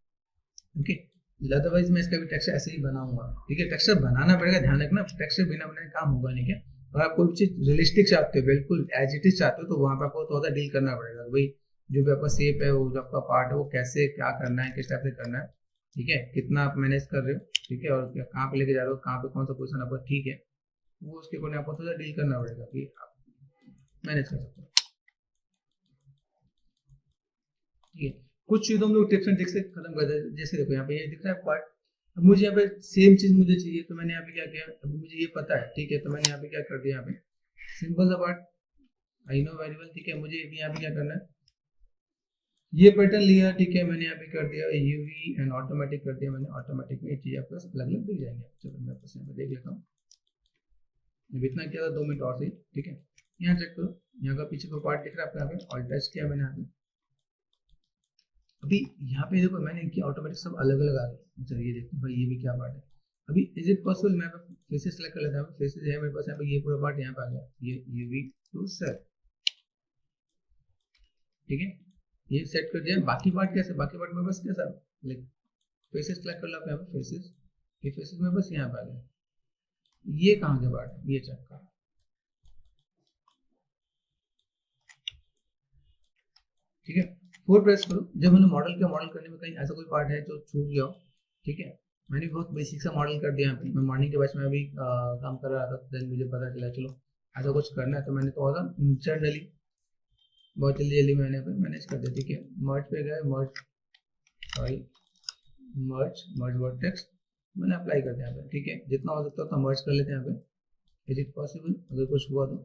ओके। अदरवाइज मैं इसका भी टेक्सचर ऐसे ही बनाऊंगा, ठीक है। टेक्सचर बनाना पड़ेगा, ध्यान रखना, टेक्सचर बिना बनाए काम होगा नहीं, क्या। और आप कोई भी चीज रियलिस्टिक चाहते हो, बिल्कुल एज इट इज चाहते हो, तो वहां पर आपको थोड़ा सा डील करना पड़ेगा, भाई जो भी आपका शेप है, वो जो आपका पार्ट है, वो कैसे क्या करना है, किस टाइप से करना है, ठीक है, कितना आप मैनेज कर रहे हो, ठीक है, और कहाँ पे लेके जा रहे हो, कहाँ पे कौन सा पोजिशन आपका ठीक है, वो उसके अकॉर्डिंग आपको थोड़ा डील करना पड़ेगा कि आप मैनेज कर सकते हो, ठीक है। कुछ चीजों में टिप्स एंड ट्रिक्स से खत्म कर दे, जैसे देखो यहाँ पे ये दिख रहा है पार्ट, अब मुझे यहाँ पे सेम चीज मुझे चाहिए, तो मैंने यहाँ पे क्या किया, अभी मुझे ये पता है, ठीक है, तो मैंने यहाँ पे क्या कर दिया, यहाँ पे सिंपल सा पार्ट आई नो वेरिएबल, ठीक है, मुझे यहाँ पे क्या करना है, ये पैटर्न लिया, ठीक है, मैंने यहाँ पे कर दिया यूवी एंड ऑटोमेटिक कर दिया मैंने, ऑटोमेटिक में ये चीज आपको अलग अलग दिख जाएंगे। चलो मैं बस यहाँ पे देख लेता हूँ, इतना किया था 2 मिनट और से, ठीक है। यहाँ चेक करो, यहाँ का पीछे का पार्ट दिख रहा है आपको, यहाँ पे ऑल टच किया मैंने यहाँ पे, अभी यहाँ पे देखो मैंने किया ऑटोमेटिक सब अलग अलग आ गए। अच्छा ये देखो भाई, ये भी क्या पार्ट है, अभी इज इट पॉसिबल, मैं फेसेस सेलेक्ट कर लेता हूँ, फेसेस है मेरे पास यहाँ पे, ये पूरा पार्ट यहाँ पे आ गया, ये यूवी टू सेल, ठीक है, ये सेट कर दिया। बाकी पार्ट कैसे, बाकी पार्ट में बस कैसा, लाइक फेसेस सेलेक्ट कर लो आप यहाँ पे, फेसेस, ये फेसेस में बस यहाँ पे आ गया, ये कहाँ के पार्ट है, ये चेक कर, ठीक है। 4 प्रेस करो, जब मैंने मॉडल करने में कहीं ऐसा कोई पार्ट है जो छूट गया हो, ठीक है, मैंने बहुत बेसिक सा मॉडल कर दिया यहाँ पे, मैं मॉर्निंग के बाद में अभी काम कर रहा था, देन मुझे पता चला चलो ऐसा कुछ करना है, तो मैंने थोड़ा सा जनरली बहुत जल्दी जल्दी मैंने पे मैनेज कर दिया, ठीक है। मर्ज पे गए, मर्ज वर्टेक्स मैंने अप्लाई कर दिया यहाँ पे, ठीक है, जितना हो सकता था मर्ज कर लेते हैं यहाँ पे, इज इट पॉसिबल, अगर कुछ हुआ तो,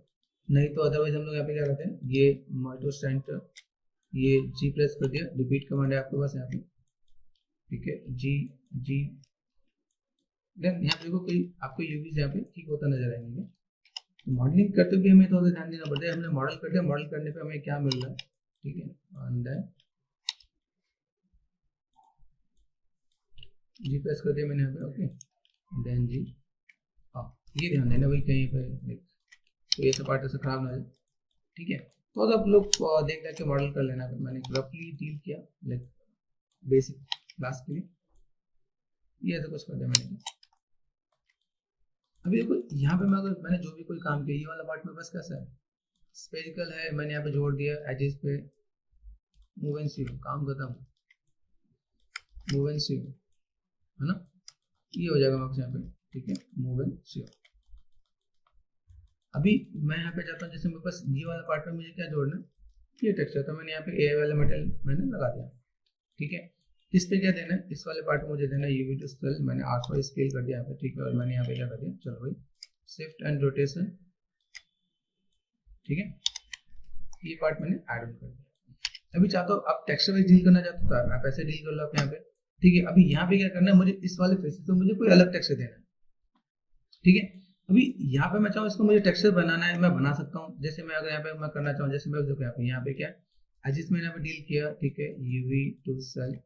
नहीं तो अदरवाइज हम लोग यहाँ पे क्या करते हैं, ये मर्ज टू सेंटर, ये जी प्रेस कर दिया, रिपीट कमांड है आपके पास यहाँ पे, ठीक है, जी जी, देन यहाँ पे देखो कोई आपको यूवी यहाँ पे ठीक होता नजर आएंगे, तो मॉडलिंग करते भी हमें थोड़ा ध्यान देना पड़ता है, हमने मॉडल कर दिया, मॉडल करने पे हमें क्या मिल रहा है, ठीक है, जी प्रेस कर दिया मैंने यहाँ पे, ओके, देन जी, हाँ ये ध्यान देना भाई कहीं पे तो ये पार्ट ऐसा खराब ना हो, ठीक है। तो आप लोग देख के मॉडल कर लेना, मैंने रफली डील किया, लाइक बेसिक क्लास के लिए ये ऐसा कुछ कर दिया मैंने। अभी देखो यहाँ पे मैं अगर मैंने जो भी कोई काम किया, ये वाला पार्ट में बस कैसा है, स्पेरिकल है, मैंने यहाँ पे जोड़ दिया एजेस पे, मूव एंड सीव, काम खत्म, मूव एंड सीव है ना, ये हो जाएगा मार्क्स यहाँ पे, ठीक है, मूव एंड सीव। अभी मैं यहाँ पे जाता हूँ, जैसे मेरे पास ये वाला पार्ट में मुझे क्या जोड़ना है, ये टेक्सचर, तो मैंने यहाँ पे ए वाला मटेरियल मैंने लगा दिया, ठीक है। इस पे क्या देना है, इस वाले पार्ट में मुझे देना है यूवी टू स्केल, मैंने 800 स्केल कर दिया यहाँ पे, ठीक है, और मैंने यहाँ पे क्या कर दिया, चलो भाई शिफ्ट एंड रोटेशन, ठीक है, ये पार्ट मैंने ऐड ऑन कर दिया। अभी चाहता हूँ आप टेक्सचर वाइज डील करना चाहते हो, आप ऐसे डील कर लो आप यहाँ पे, ठीक है। अभी यहाँ पे क्या करना है, मुझे इस वाले फेसेस पे मुझे कोई अलग टेक्सचर देना है, ठीक है। अभी यहाँ पे मैं चाहूँ इसको मुझे टेक्सचर बनाना है, मैं बना सकता हूँ, जैसे मैं अगर यहाँ पे मैं करना चाहूँ, जैसे मैं देखो यहाँ पे क्या एजिस मैंने यहाँ पे डील किया, ठीक है, यूवी टू सेल,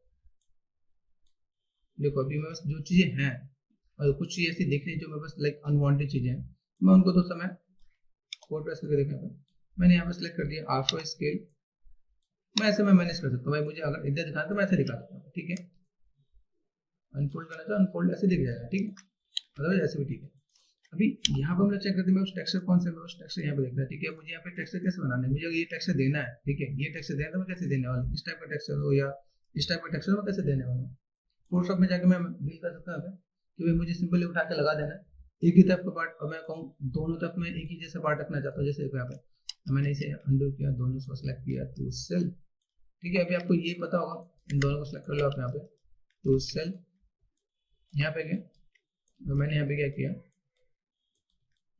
देखो अभी मेरे पास जो चीजें हैं और कुछ चीजें ऐसी दिख रही है जो मेरे पास लाइक अनवांटेड चीजें हैं, मैं उनको तो समय कोड प्रेस करके देखा था, मैंने यहाँ पे सिलेक्ट कर दिया आल्फा स्केल, मैं ऐसे में मैनेज कर सकता हूँ भाई, मुझे अगर इधर दिखाना तो मैं ऐसे दिखा सकता हूँ, ठीक है, अनफोल्ड करना चाहो अनफोल्ड ऐसे दिख जाएगा, ठीक है, अदरवाइज ऐसे भी ठीक है। अभी यहाँ पे हम लोग चेक करते हैं उस टेक्सचर कौन सा है, उस टेक्सचर यहाँ पे देख रहा है, ठीक है। मुझे यहाँ पे टेक्सचर कैसे बनाना है, मुझे ये टेक्सचर देना है, ठीक है। ये टेक्सचर देना है तो मैं कैसे देने वाला हूँ, इस टाइप का टेक्सचर हो या इस टाइप का टेक्सचर मैं कैसे देने वाला हूँ। फोटोशॉप में जाकर मैं डील कर सकता हूँ कि भाई मुझे सिंपली उठा के लगा देना है एक ही तरफ का पार्ट, और मैं कहूँ दोनों तरफ में एक ही जैसा पार्ट रखना चाहता हूँ। जैसे यहाँ पे मैंने इसे अंडू किया, दोनों को सेलेक्ट किया टू सेल, ठीक है। अभी आपको ये पता होगा, इन दोनों को सेलेक्ट कर लो आप यहाँ पे टू सेल, यहाँ पे क्या तो मैंने यहाँ पे क्या किया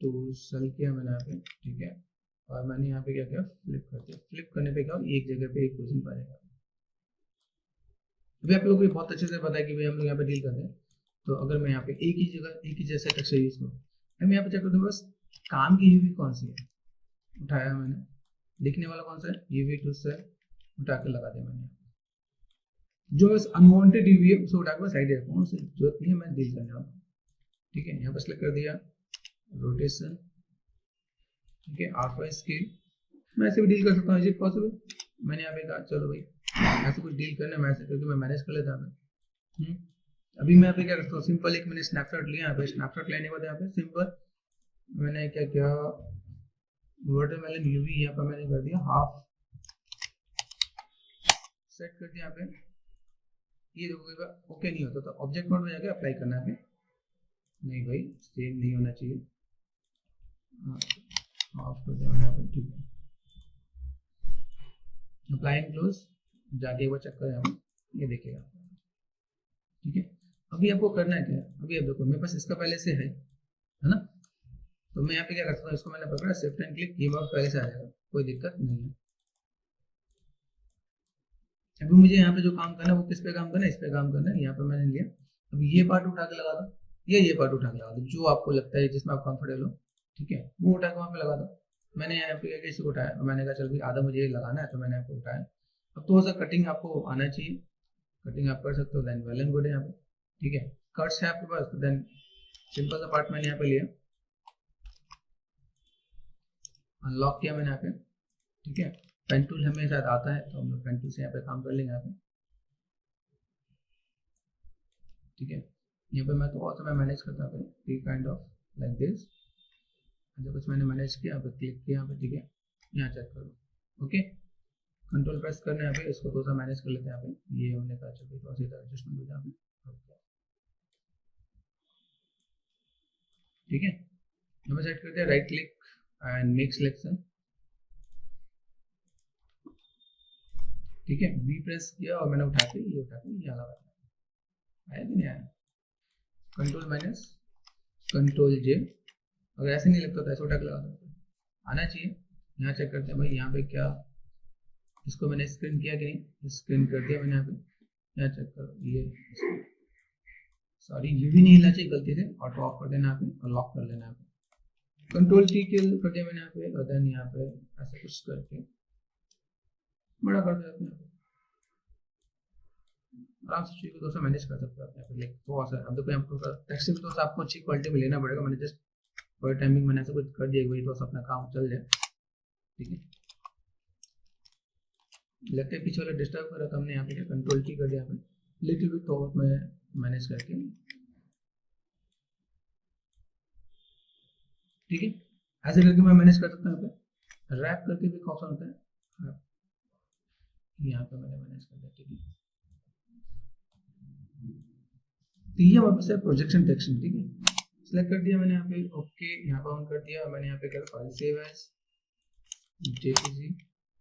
टू सेल किया मैंने यहाँ पे, ठीक है। और मैंने यहाँ पे क्या किया फ्लिप कर दिया, फ्लिप करने पे क्या एक जगह पे एक पोजीशन पर आएगा। अभी आप लोगों को बहुत अच्छे से पता है कि भाई हम लोग यहाँ पे डील करते हैं, तो अगर मैं यहाँ पे एक ही जगह एक ही जैसा टेक्सचर यूज करूँ, मैं यहाँ पे चेक करता हूँ बस काम की यूवी कौन सी है, उठाया मैंने, दिखने वाला कौन सा है यूवी टू सेल, उठा के लगा दिया मैंने। जो बस अनवांटेड यूवी है उसे उठा के साइड रखूँ, उसे जरूरत नहीं है, मैं डील करने वाला हूँ, ठीक है। यहाँ पर सेलेक्ट कर दिया रोटेशन, ठीक है। R5 स्केल, मैं ऐसे भी डील कर सकता हूँ, इज इट पॉसिबल। मैंने यहाँ पे कहा चलो भाई ऐसे कुछ डील करना, मैं ऐसे करके मैं मैनेज कर लेता हूँ। अभी मैं यहाँ पे क्या करता हूँ, सिंपल एक मैंने स्नैपशॉट लिया, यहाँ पे स्नैपशॉट लेने के बाद यहाँ पे सिंपल मैंने क्या किया वाटरमेलन यूवी यहाँ पर मैंने कर दिया हाफ सेट कर दिया यहाँ पे। ये देखो ओके नहीं होता तो ऑब्जेक्ट मोड में जाके अप्लाई करना है, नहीं भाई सेम नहीं होना चाहिए, ऑफ कर दिया यहाँ पे, ठीक है। अप्लाई एंड क्लोज जाके एक बार चेक करें हम, ये देखिएगा, ठीक है। अभी आपको करना है क्या, अभी आप देखो मेरे पास इसका पहले से है ना, तो मैं यहाँ पे क्या करता हूँ, इसको मैंने पकड़ा शिफ्ट एंड क्लिक, ये माउस पहले से आ जाएगा, कोई दिक्कत नहीं है। अभी मुझे यहाँ पे जो काम करना है वो किस पे काम करना है, इस पे काम करना है। यहाँ पे मैंने लिया, अभी ये पार्ट उठा के लगा दो, ये पार्ट उठा के लगा दो, जो आपको लगता है जिसमें आप कंफर्टेबल हो, ठीक है, वो उठा के वहाँ पे लगा दो। मैंने यहाँ पे क्या इसे उठाया, मैंने कहा चल भाई आधा मुझे लगाना है, तो मैंने यहाँ पे उठाया। अब थोड़ा सा कटिंग आपको आना चाहिए, कटिंग आप कर सकते हो, देन वेल एंड गुड है यहाँ पे, ठीक है। कट्स है आपके पास, देन सिंपल सा पार्ट मैंने यहाँ पे लिया, अनलॉक किया मैंने यहाँ पे, ठीक है। पेन टूल हमें शायद आता है तो हम लोग पेन टूल से यहाँ पे काम कर लेंगे यहाँ पे, ठीक है। यहाँ पे मैं थोड़ा सा मैं मैनेज करता हूँ काइंड ऑफ लाइक दिस, जब कुछ मैंने मैनेज किया, यहाँ पे क्लिक किया यहाँ पे, ठीक है। यहाँ चेक करो, ओके, कंट्रोल प्रेस करना है यहाँ पे, इसको थोड़ा सा मैनेज कर लेते हैं यहाँ पे, ये हमने कहा चलो थोड़ा सा एडजस्टमेंट हो जाए, ठीक है। यहाँ पे सेट करते हैं right click and make selection, ठीक है। वी प्रेस किया और मैंने उठा के ये लगा आया कि नहीं आया, कंट्रोल माइनस कंट्रोल जे, अगर ऐसे नहीं लगता तो ऐसे उठा के लगा दो, आना चाहिए। यहाँ चेक करते हैं भाई यहाँ पे क्या, इसको मैंने स्क्रीन किया कि नहीं, स्क्रीन कर दिया मैंने यहाँ पे, यहाँ चेक करो ये सॉरी ये भी नहीं हिलना चाहिए, गलती से ऑटो ऑफ कर देना यहाँ पे और लॉक कर लेना यहाँ पे, कंट्रोल टी कर दिया मैंने यहाँ पे, और देन यहाँ पे ऐसे कुछ करके बड़ा कर दिया यहाँ पे, आराम से चीज़ को थोड़ा सा मैनेज कर सकते हो आप यहाँ पे, लाइक थोड़ा सा। अब देखो यहाँ पे टेक्स्ट भी थोड़ा सा आपको अच्छी क्वालिटी में लेना पड़ेगा, मैंने जस्ट फॉर टाइमिंग मैंने ऐसा कुछ कर दिया वही थोड़ा सा अपना काम चल जाए, ठीक है। लगता है पीछे वाला डिस्टर्ब कर रहा था, हमने यहाँ पे कंट्रोल टी कर दिया यहाँ पे, लिटिल बिट थोड़ा मैं मैनेज करके, ठीक है। ऐसे करके मैं मैनेज कर सकता हूँ यहाँ पे, रैप करके भी ऑप्शन होता है, यहाँ पे मैंने मैनेज कर दिया, ठीक है। तो ये वापस है प्रोजेक्शन टेक्सचर, ठीक है। सिलेक्ट कर दिया मैंने यहाँ पे, ओके, यहाँ पे ऑन कर दिया, मैंने यहाँ पे क्या फाइल सेव एज जेपीजी,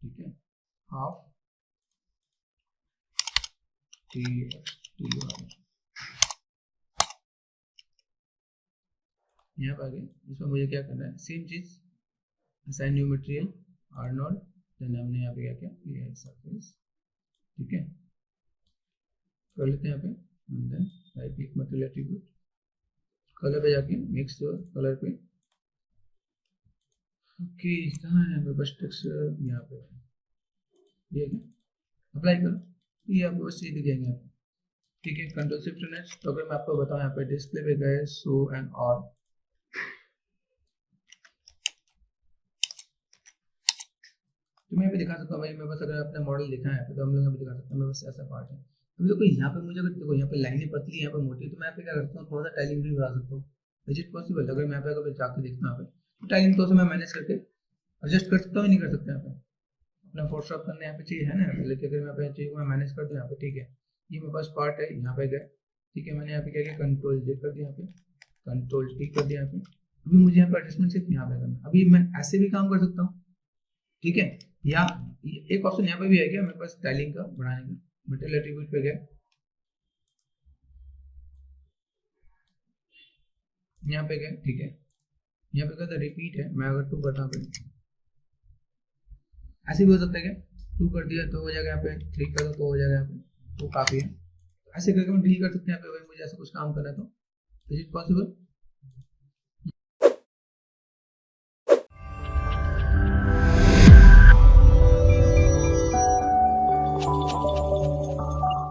ठीक है, हाफ यहाँ पे आ गए। इसमें मुझे क्या करना है, सेम चीज assign new material Arnold, then हमने यहाँ पे क्या किया, ये है सरफेस, ठीक है, कर लेते हैं यहाँ पे, then right click material attribute, colour पे जाके मिक्स कलर पे, ओके कहाँ है मेरे पास टेक्सचर, यहाँ पे ये क्या अप्लाई करो, ये आपको बस ये दिखेंगे यहाँ पे, ठीक है। कंट्रोल शिफ्ट नेक्स्ट, तो अगर मैं आपको बताऊँ यहाँ पे डिस्प्ले पे गए शो एंड ऑल, तो मैं यहाँ पे दिखा सकता हूँ भाई मेरे पास, अगर आपने मॉडल देखा है तो हम लोग यहाँ पे दिखा सकते हैं, मेरे पास ऐसा पार्ट है। अभी देखो यहाँ पे मुझे अगर देखो यहाँ पे लाइनें पतली यहाँ पे मोटी, तो मैं यहाँ पे क्या करता हूँ थोड़ा सा टाइलिंग भी बढ़ा सकता हूँ, इज इट पॉसिबल? अगर मैं यहाँ पे अगर जाके देखता हूँ यहाँ पे टाइलिंग तो मैं मैनेज करके एडजस्ट कर सकता हूँ, नहीं कर सकता यहाँ पे अपना फोटोशॉप करने यहाँ पे चाहिए है ना, लेकिन अगर मैं यहाँ चाहिए मैं मैनेज कर दूँ यहाँ पे, ठीक है। ये मेरे पास पार्ट है, यहाँ पे गए, ठीक है, मैंने यहाँ पे क्या किया, कंट्रोल जे कर दिया, यहाँ पे कंट्रोल टी कर दिया यहाँ पे। अभी मुझे यहाँ पे एडजस्टमेंट सिर्फ यहाँ पे करना, अभी मैं ऐसे भी काम कर सकता हूँ, ठीक है। या एक ऑप्शन यहाँ पे भी है क्या मेरे पास स्टाइलिंग का बढ़ाने का, मटेरियल एट्रीब्यूट पे गया, यहाँ पे गए, ठीक है, यहाँ पे कहता रिपीट है, मैं अगर 2 करता हूँ ऐसे भी हो सकता है क्या, 2 कर दिया तो हो जाएगा, यहाँ पे 3 कर दो तो हो जाएगा, यहाँ पे तो काफी है। ऐसे करके हम डील कर सकते हैं यहाँ पे, मुझे ऐसा कुछ काम करना है तो इज इट पॉसिबल?